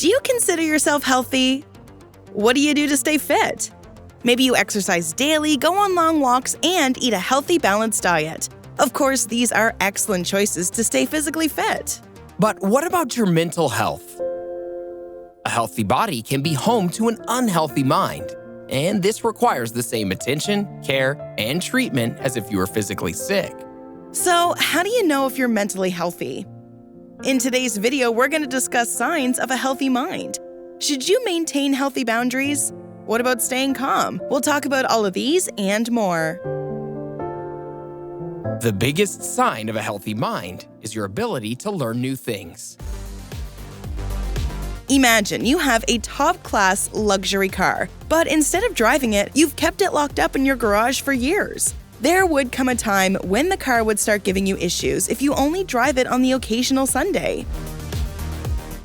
Do you consider yourself healthy? What do you do to stay fit? Maybe you exercise daily, go on long walks, and eat a healthy, balanced diet. Of course, these are excellent choices to stay physically fit. But what about your mental health? A healthy body can be home to an unhealthy mind, and this requires the same attention, care, and treatment as if you were physically sick. So, how do you know if you're mentally healthy? In today's video, we're going to discuss signs of a healthy mind. Should you maintain healthy boundaries? What about staying calm? We'll talk about all of these and more. The biggest sign of a healthy mind is your ability to learn new things. Imagine you have a top-class luxury car, but instead of driving it, you've kept it locked up in your garage for years. There would come a time when the car would start giving you issues if you only drive it on the occasional Sunday.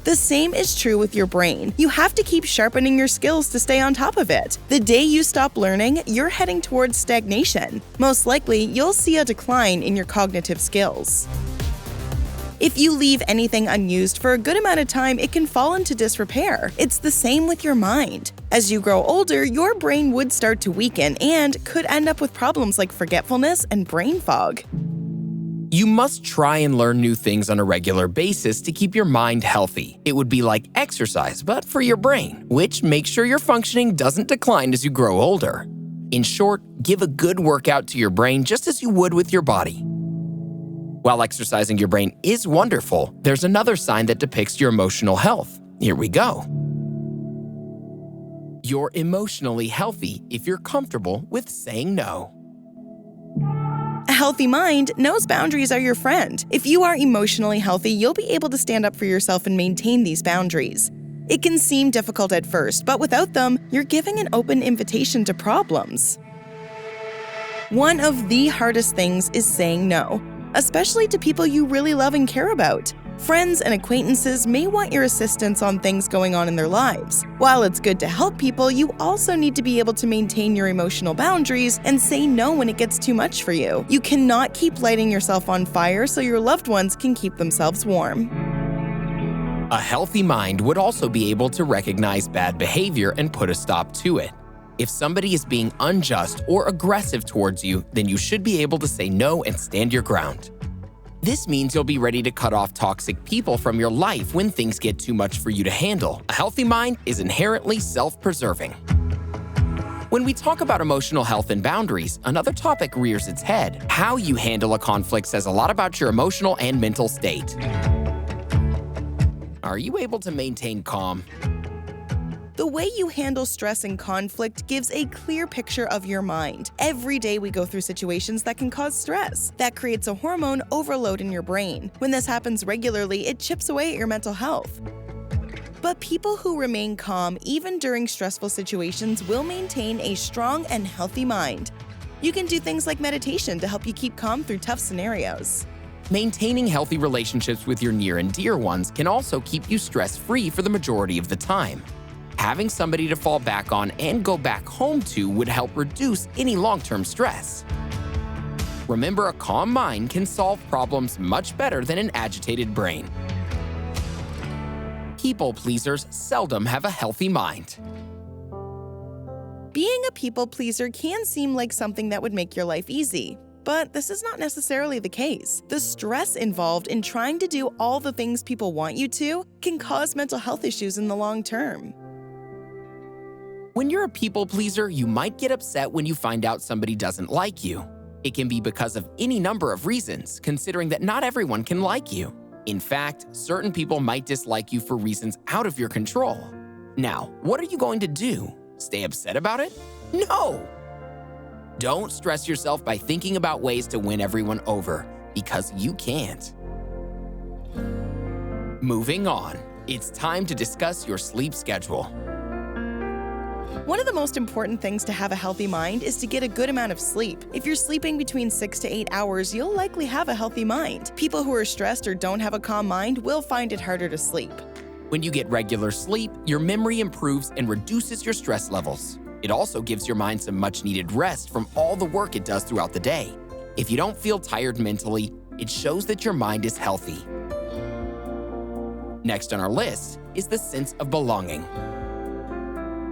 The same is true with your brain. You have to keep sharpening your skills to stay on top of it. The day you stop learning, you're heading towards stagnation. Most likely, you'll see a decline in your cognitive skills. If you leave anything unused for a good amount of time, it can fall into disrepair. It's the same with your mind. As you grow older, your brain would start to weaken and could end up with problems like forgetfulness and brain fog. You must try and learn new things on a regular basis to keep your mind healthy. It would be like exercise, but for your brain, which makes sure your functioning doesn't decline as you grow older. In short, give a good workout to your brain just as you would with your body. While exercising your brain is wonderful, there's another sign that depicts your emotional health. Here we go. You're emotionally healthy if you're comfortable with saying no. A healthy mind knows boundaries are your friend. If you are emotionally healthy, you'll be able to stand up for yourself and maintain these boundaries. It can seem difficult at first, but without them, you're giving an open invitation to problems. One of the hardest things is saying no, especially to people you really love and care about. Friends and acquaintances may want your assistance on things going on in their lives. While it's good to help people, you also need to be able to maintain your emotional boundaries and say no when it gets too much for you. You cannot keep lighting yourself on fire so your loved ones can keep themselves warm. A healthy mind would also be able to recognize bad behavior and put a stop to it. If somebody is being unjust or aggressive towards you, then you should be able to say no and stand your ground. This means you'll be ready to cut off toxic people from your life when things get too much for you to handle. A healthy mind is inherently self-preserving. When we talk about emotional health and boundaries, another topic rears its head. How you handle a conflict says a lot about your emotional and mental state. Are you able to maintain calm? The way you handle stress and conflict gives a clear picture of your mind. Every day we go through situations that can cause stress. That creates a hormone overload in your brain. When this happens regularly, it chips away at your mental health. But people who remain calm even during stressful situations will maintain a strong and healthy mind. You can do things like meditation to help you keep calm through tough scenarios. Maintaining healthy relationships with your near and dear ones can also keep you stress-free for the majority of the time. Having somebody to fall back on and go back home to would help reduce any long-term stress. Remember, a calm mind can solve problems much better than an agitated brain. People pleasers seldom have a healthy mind. Being a people pleaser can seem like something that would make your life easy. But this is not necessarily the case. The stress involved in trying to do all the things people want you to can cause mental health issues in the long term. When you're a people pleaser, you might get upset when you find out somebody doesn't like you. It can be because of any number of reasons, considering that not everyone can like you. In fact, certain people might dislike you for reasons out of your control. Now, what are you going to do? Stay upset about it? No! Don't stress yourself by thinking about ways to win everyone over, because you can't. Moving on, it's time to discuss your sleep schedule. One of the most important things to have a healthy mind is to get a good amount of sleep. If you're sleeping between 6 to 8 hours, you'll likely have a healthy mind. People who are stressed or don't have a calm mind will find it harder to sleep. When you get regular sleep, your memory improves and reduces your stress levels. It also gives your mind some much-needed rest from all the work it does throughout the day. If you don't feel tired mentally, it shows that your mind is healthy. Next on our list is the sense of belonging.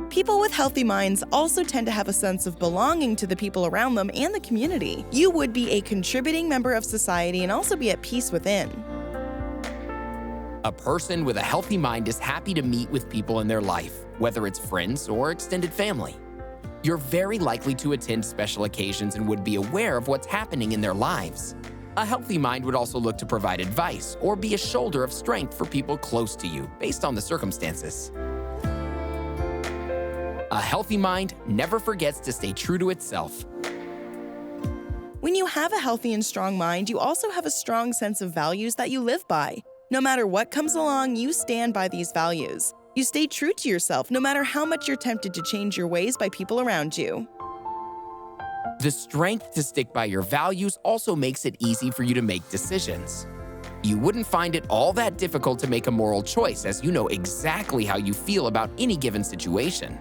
People with healthy minds also tend to have a sense of belonging to the people around them and the community. You would be a contributing member of society and also be at peace within. A person with a healthy mind is happy to meet with people in their life, whether it's friends or extended family. You're very likely to attend special occasions and would be aware of what's happening in their lives. A healthy mind would also look to provide advice or be a shoulder of strength for people close to you based on the circumstances. A healthy mind never forgets to stay true to itself. When you have a healthy and strong mind, you also have a strong sense of values that you live by. No matter what comes along, you stand by these values. You stay true to yourself no matter how much you're tempted to change your ways by people around you. The strength to stick by your values also makes it easy for you to make decisions. You wouldn't find it all that difficult to make a moral choice, as you know exactly how you feel about any given situation.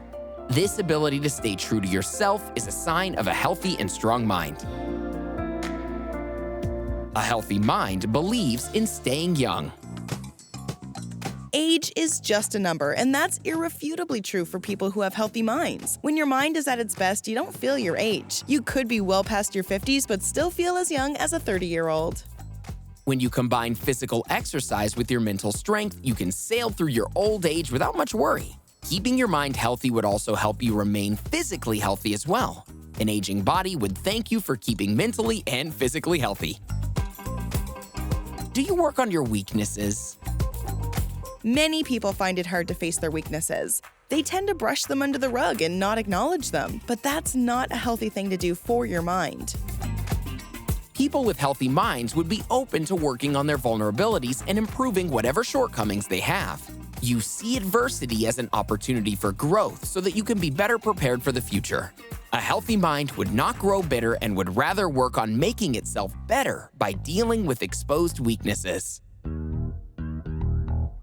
This ability to stay true to yourself is a sign of a healthy and strong mind. A healthy mind believes in staying young. Age is just a number, and that's irrefutably true for people who have healthy minds. When your mind is at its best, you don't feel your age. You could be well past your 50s, but still feel as young as a 30-year-old. When you combine physical exercise with your mental strength, you can sail through your old age without much worry. Keeping your mind healthy would also help you remain physically healthy as well. An aging body would thank you for keeping mentally and physically healthy. Do you work on your weaknesses? Many people find it hard to face their weaknesses. They tend to brush them under the rug and not acknowledge them, but that's not a healthy thing to do for your mind. People with healthy minds would be open to working on their vulnerabilities and improving whatever shortcomings they have. You see adversity as an opportunity for growth so that you can be better prepared for the future. A healthy mind would not grow bitter and would rather work on making itself better by dealing with exposed weaknesses.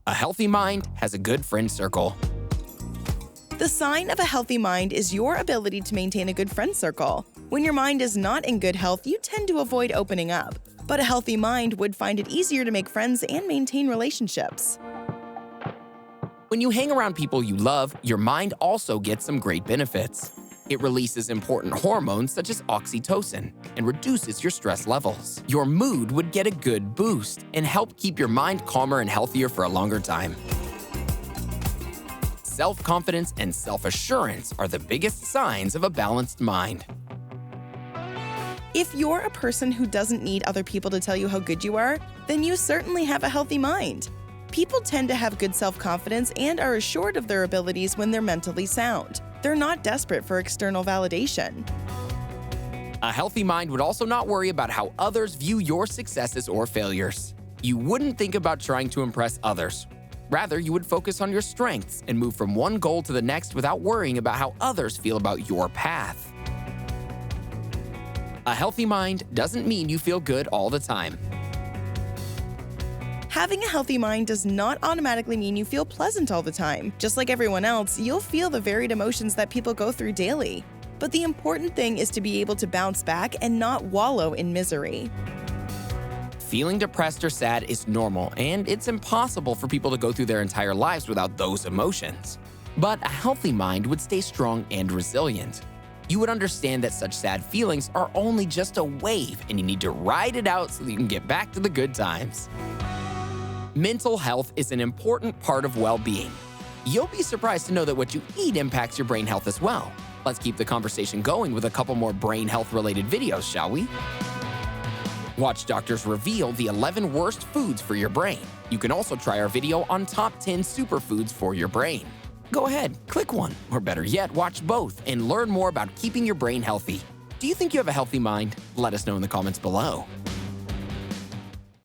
A healthy mind has a good friend circle. The sign of a healthy mind is your ability to maintain a good friend circle. When your mind is not in good health, you tend to avoid opening up. But a healthy mind would find it easier to make friends and maintain relationships. When you hang around people you love, your mind also gets some great benefits. It releases important hormones such as oxytocin and reduces your stress levels. Your mood would get a good boost and help keep your mind calmer and healthier for a longer time. Self-confidence and self-assurance are the biggest signs of a balanced mind. If you're a person who doesn't need other people to tell you how good you are, then you certainly have a healthy mind. People tend to have good self-confidence and are assured of their abilities when they're mentally sound. They're not desperate for external validation. A healthy mind would also not worry about how others view your successes or failures. You wouldn't think about trying to impress others. Rather, you would focus on your strengths and move from one goal to the next without worrying about how others feel about your path. A healthy mind doesn't mean you feel good all the time. Having a healthy mind does not automatically mean you feel pleasant all the time. Just like everyone else, you'll feel the varied emotions that people go through daily. But the important thing is to be able to bounce back and not wallow in misery. Feeling depressed or sad is normal, and it's impossible for people to go through their entire lives without those emotions. But a healthy mind would stay strong and resilient. You would understand that such sad feelings are only just a wave, and you need to ride it out so that you can get back to the good times. Mental health is an important part of well-being. You'll be surprised to know that what you eat impacts your brain health as well. Let's keep the conversation going with a couple more brain health-related videos, shall we? Watch doctors reveal the 11 worst foods for your brain. You can also try our video on top 10 superfoods for your brain. Go ahead, click one, or better yet, watch both and learn more about keeping your brain healthy. Do you think you have a healthy mind? Let us know in the comments below.